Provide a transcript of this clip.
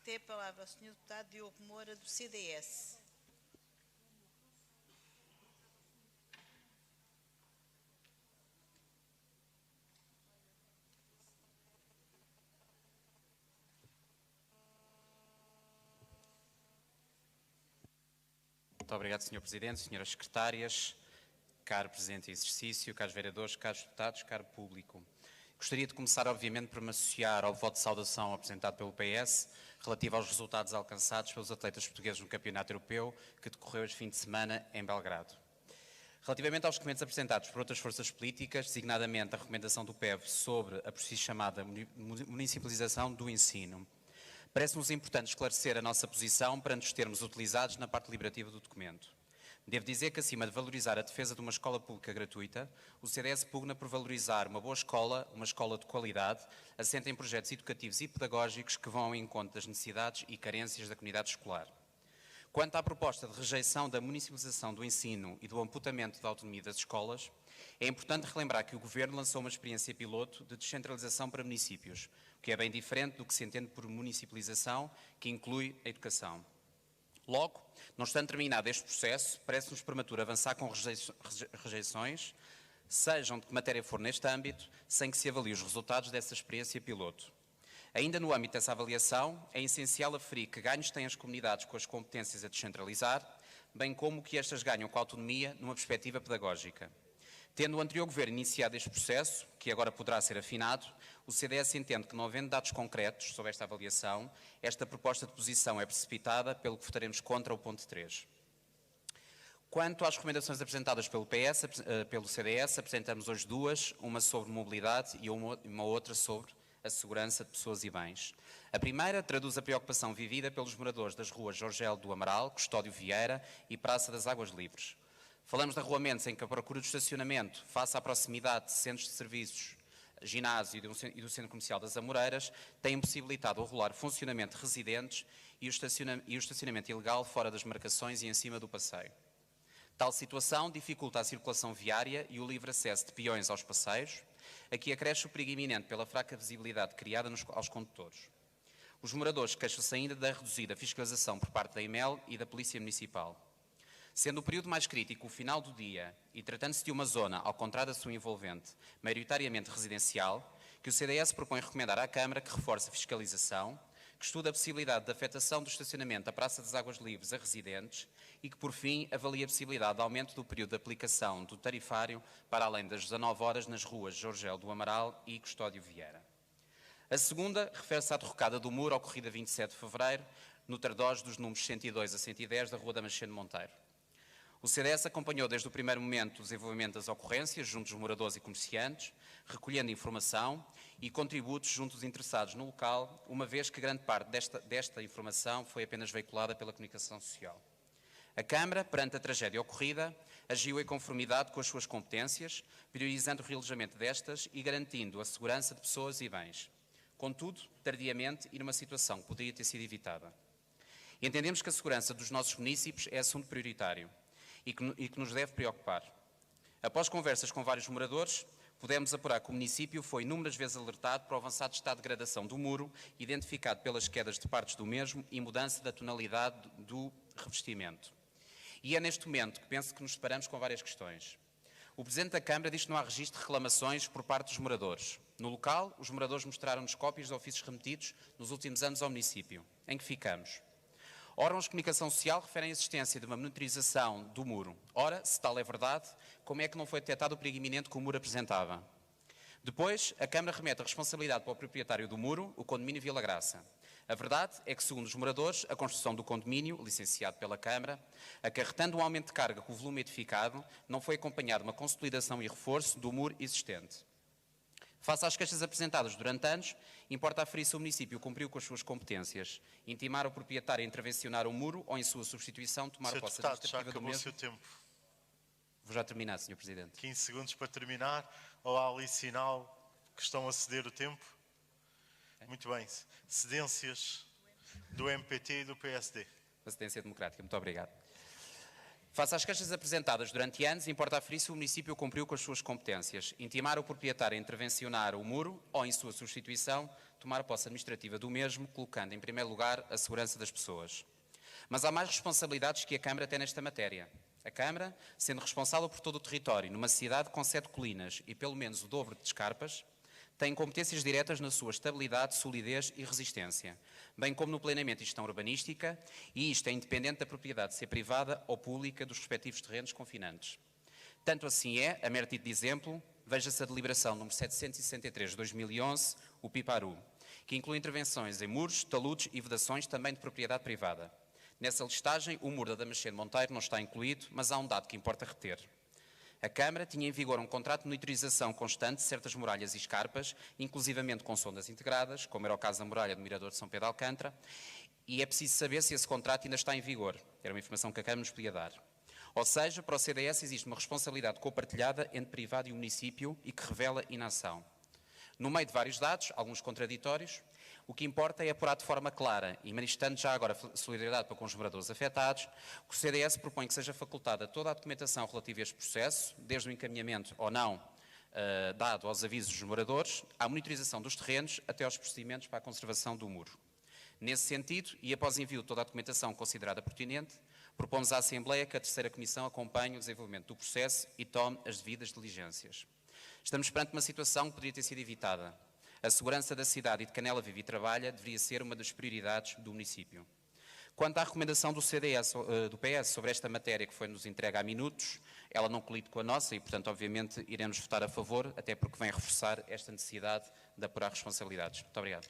Tem a palavra o Sr. Deputado Diogo Moura, do CDS. Muito obrigado, Sr. Presidente, Sras. Secretárias, caro Presidente em exercício, caros vereadores, caros deputados, caro público. Gostaria de começar, obviamente, por me associar ao voto de saudação apresentado pelo PS, relativo aos resultados alcançados pelos atletas portugueses no Campeonato Europeu, que decorreu este fim de semana em Belgrado. Relativamente aos documentos apresentados por outras forças políticas, designadamente a recomendação do PEV sobre a por si chamada municipalização do ensino, parece-nos importante esclarecer a nossa posição perante os termos utilizados na parte deliberativa do documento. Devo dizer que, acima de valorizar a defesa de uma escola pública gratuita, o CDS pugna por valorizar uma boa escola, uma escola de qualidade, assente em projetos educativos e pedagógicos que vão ao encontro das necessidades e carências da comunidade escolar. Quanto à proposta de rejeição da municipalização do ensino e do amputamento da autonomia das escolas, é importante relembrar que o Governo lançou uma experiência piloto de descentralização para municípios, o que é bem diferente do que se entende por municipalização, que inclui a educação. Logo, não estando terminado este processo, parece-nos prematuro avançar com rejeições, sejam de que matéria for neste âmbito, sem que se avaliem os resultados dessa experiência piloto. Ainda no âmbito dessa avaliação, é essencial aferir que ganhos têm as comunidades com as competências a descentralizar, bem como que estas ganham com a autonomia numa perspectiva pedagógica. Tendo o anterior Governo iniciado este processo, que agora poderá ser afinado, o CDS entende que, não havendo dados concretos sobre esta avaliação, esta proposta de posição é precipitada, pelo que votaremos contra o ponto 3. Quanto às recomendações apresentadas pelo CDS, apresentamos hoje duas, uma sobre mobilidade e uma outra sobre a segurança de pessoas e bens. A primeira traduz a preocupação vivida pelos moradores das ruas Jorgel do Amaral, Custódio Vieira e Praça das Águas Livres. Falamos de arruamentos em que a procura de estacionamento, face à proximidade de centros de serviços, ginásio e do Centro Comercial das Amoreiras, tem impossibilitado o regular funcionamento de residentes e o estacionamento ilegal fora das marcações e em cima do passeio. Tal situação dificulta a circulação viária e o livre acesso de peões aos passeios. Aqui acresce o perigo iminente pela fraca visibilidade criada aos condutores. Os moradores queixam-se ainda da reduzida fiscalização por parte da EML e da Polícia Municipal. Sendo o período mais crítico o final do dia e tratando-se de uma zona, ao contrário da sua envolvente, maioritariamente residencial, que o CDS propõe recomendar à Câmara que reforce a fiscalização, que estude a possibilidade de afetação do estacionamento da Praça das Águas Livres a residentes e que, por fim, avalie a possibilidade de aumento do período de aplicação do tarifário para além das 19 horas nas ruas Jorgel do Amaral e Custódio Vieira. A segunda refere-se à derrocada do muro ocorrida 27 de fevereiro, no Tardós dos números 102 a 110 da Rua Damasceno Monteiro. O CDS acompanhou desde o primeiro momento o desenvolvimento das ocorrências junto dos moradores e comerciantes, recolhendo informação e contributos junto dos interessados no local, uma vez que grande parte desta informação foi apenas veiculada pela comunicação social. A Câmara, perante a tragédia ocorrida, agiu em conformidade com as suas competências, priorizando o realojamento destas e garantindo a segurança de pessoas e bens. Contudo, tardiamente e numa situação que poderia ter sido evitada. Entendemos que a segurança dos nossos municípios é assunto prioritário e que nos deve preocupar. Após conversas com vários moradores, pudemos apurar que o município foi inúmeras vezes alertado para o avançado estado de degradação do muro, identificado pelas quedas de partes do mesmo e mudança da tonalidade do revestimento. E é neste momento que penso que nos deparamos com várias questões. O Presidente da Câmara diz que não há registro de reclamações por parte dos moradores. No local, os moradores mostraram-nos cópias de ofícios remetidos nos últimos anos ao município. Em que ficamos? Órgãos de comunicação social referem a existência de uma monitorização do muro. Ora, se tal é verdade, como é que não foi detectado o perigo iminente que o muro apresentava? Depois, a Câmara remete a responsabilidade para o proprietário do muro, o condomínio Vila Graça. A verdade é que, segundo os moradores, a construção do condomínio, licenciado pela Câmara, acarretando um aumento de carga com o volume edificado, não foi acompanhado de uma consolidação e reforço do muro existente. Face às queixas apresentadas durante anos, importa aferir se o município cumpriu com as suas competências, intimar o proprietário a intervencionar o muro ou, em sua substituição, tomar posse administrativa do mesmo. Já acabou o seu tempo. Vou já terminar, Sr. Presidente. 15 segundos para terminar, ou há ali sinal que estão a ceder o tempo? Muito bem. Cedências do MPT e do PSD. Da Cedência Democrática. Muito obrigado. Face às queixas apresentadas durante anos, importa aferir se o município cumpriu com as suas competências, intimar o proprietário a intervencionar o muro ou, em sua substituição, tomar a posse administrativa do mesmo, colocando em primeiro lugar a segurança das pessoas. Mas há mais responsabilidades que a Câmara tem nesta matéria. A Câmara, sendo responsável por todo o território, numa cidade com 7 colinas e pelo menos o dobro de escarpas, tem competências diretas na sua estabilidade, solidez e resistência, bem como no planeamento e gestão urbanística, e isto é independente da propriedade ser privada ou pública dos respectivos terrenos confinantes. Tanto assim é, a mero título de exemplo, veja-se a deliberação número 763 de 2011, o PIPARU, que inclui intervenções em muros, taludes e vedações também de propriedade privada. Nessa listagem, o muro da Damasceno Monteiro não está incluído, mas há um dado que importa reter. A Câmara tinha em vigor um contrato de monitorização constante de certas muralhas e escarpas, inclusivamente com sondas integradas, como era o caso da muralha do Mirador de São Pedro de Alcântara, e é preciso saber se esse contrato ainda está em vigor. Era uma informação que a Câmara nos podia dar. Ou seja, para o CDS existe uma responsabilidade compartilhada entre privado e município e que revela inação. No meio de vários dados, alguns contraditórios, o que importa é apurar de forma clara e manifestando já agora solidariedade para com os moradores afetados, que o CDS propõe que seja facultada toda a documentação relativa a este processo, desde o encaminhamento ou não dado aos avisos dos moradores, à monitorização dos terrenos até aos procedimentos para a conservação do muro. Nesse sentido, e após envio de toda a documentação considerada pertinente, propomos à Assembleia que a terceira Comissão acompanhe o desenvolvimento do processo e tome as devidas diligências. Estamos perante uma situação que poderia ter sido evitada. A segurança da cidade e de Canela vive e trabalha deveria ser uma das prioridades do município. Quanto à recomendação do PS sobre esta matéria que foi-nos entregue há minutos, ela não colide com a nossa e, portanto, obviamente, iremos votar a favor, até porque vem reforçar esta necessidade de apurar responsabilidades. Muito obrigado.